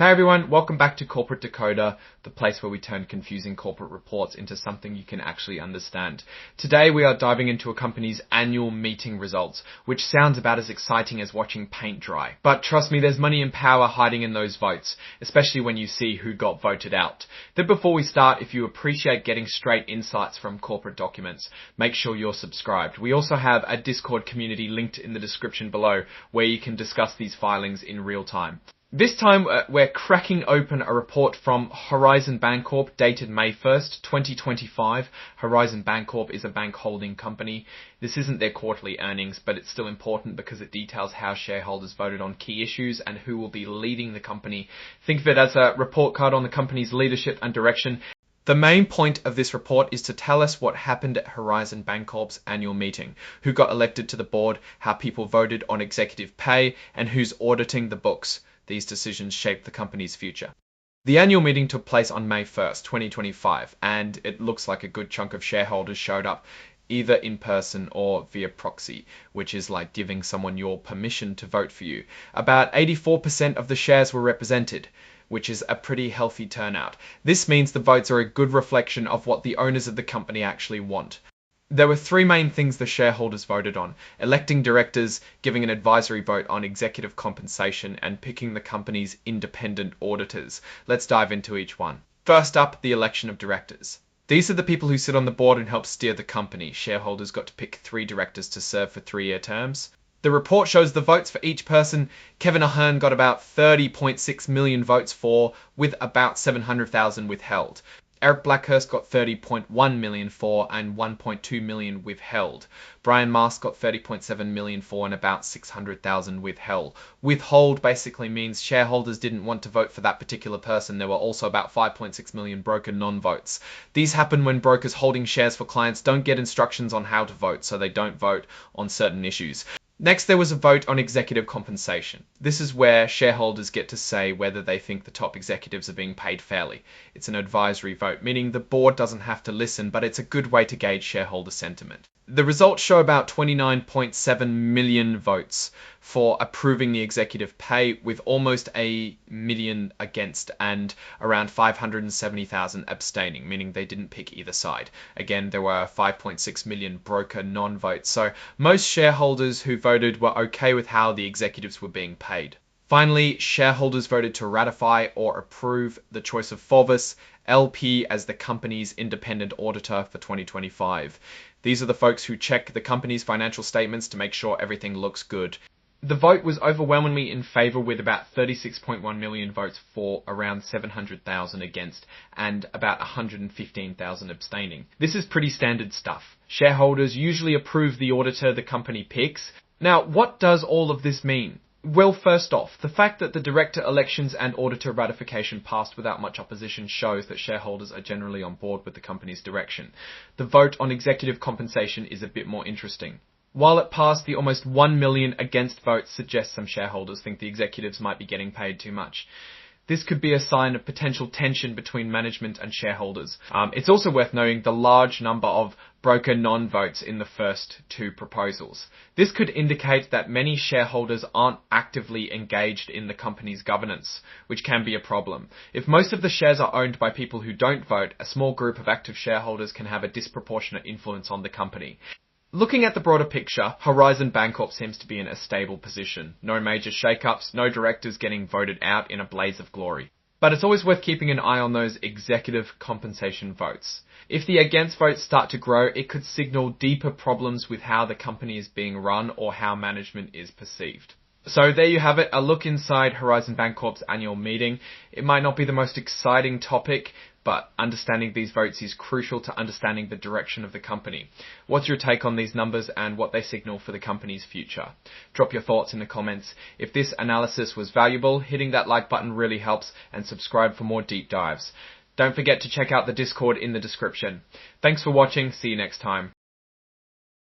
Hey everyone, welcome back to Corporate Decoder, the place where we turn confusing corporate reports into something you can actually understand. Today we are diving into a company's annual meeting results, which sounds about as exciting as watching paint dry. But trust me, there's money and power hiding in those votes, especially when you see who got voted out. Then before we start, if you appreciate getting straight insights from corporate documents, make sure you're subscribed. We also have a Discord community linked in the description below where you can discuss these filings in real time. This time, we're cracking open a report from Horizon Bancorp dated May 1st, 2025. Horizon Bancorp is a bank holding company. This isn't their quarterly earnings, but it's still important because it details how shareholders voted on key issues and who will be leading the company. Think of it as a report card on the company's leadership and direction. The main point of this report is to tell us what happened at Horizon Bancorp's annual meeting, who got elected to the board, how people voted on executive pay, and who's auditing the books. These decisions shape the company's future. The annual meeting took place on May 1st, 2025, and it looks like a good chunk of shareholders showed up either in person or via proxy, which is like giving someone your permission to vote for you. About 84% of the shares were represented, which is a pretty healthy turnout. This means the votes are a good reflection of what the owners of the company actually want. There were three main things the shareholders voted on: electing directors, giving an advisory vote on executive compensation, and picking the company's independent auditors. Let's dive into each one. First up, the election of directors. These are the people who sit on the board and help steer the company. Shareholders got to pick 3 directors to serve for 3-year terms. The report shows the votes for each person. Kevin Ahern got about 30.6 million votes for, with about 700,000 withheld. Eric Blackhurst got 30.1 million for and 1.2 million withheld. Brian Mast got 30.7 million for and about 600,000 withheld. Withhold basically means shareholders didn't want to vote for that particular person. There were also about 5.6 million broker non-votes. These happen when brokers holding shares for clients don't get instructions on how to vote, so they don't vote on certain issues. Next, there was a vote on executive compensation. This is where shareholders get to say whether they think the top executives are being paid fairly. It's an advisory vote, meaning the board doesn't have to listen, but it's a good way to gauge shareholder sentiment. The results show about 29.7 million votes for approving the executive pay, with almost 1 million against and around 570,000 abstaining, meaning they didn't pick either side. Again, there were 5.6 million broker non-votes, so most shareholders who voted were okay with how the executives were being paid. Finally, shareholders voted to ratify or approve the choice of Forvis LP as the company's independent auditor for 2025. These are the folks who check the company's financial statements to make sure everything looks good. The vote was overwhelmingly in favour, with about 36.1 million votes for, around 700,000 against, and about 115,000 abstaining. This is pretty standard stuff. Shareholders usually approve the auditor the company picks. Now, what does all of this mean? Well, first off, the fact that the director elections and auditor ratification passed without much opposition shows that shareholders are generally on board with the company's direction. The vote on executive compensation is a bit more interesting. While it passed, the almost 1 million against votes suggests some shareholders think the executives might be getting paid too much. This could be a sign of potential tension between management and shareholders. It's also worth noting the large number of broker non-votes in the first 2 proposals. This could indicate that many shareholders aren't actively engaged in the company's governance, which can be a problem. If most of the shares are owned by people who don't vote, a small group of active shareholders can have a disproportionate influence on the company. Looking at the broader picture, Horizon Bancorp seems to be in a stable position. No major shakeups, no directors getting voted out in a blaze of glory. But it's always worth keeping an eye on those executive compensation votes. If the against votes start to grow, it could signal deeper problems with how the company is being run or how management is perceived. So there you have it, a look inside Horizon Bancorp's annual meeting. It might not be the most exciting topic, but understanding these votes is crucial to understanding the direction of the company. What's your take on these numbers and what they signal for the company's future? Drop your thoughts in the comments. If this analysis was valuable, hitting that like button really helps, and subscribe for more deep dives. Don't forget to check out the Discord in the description. Thanks for watching, see you next time.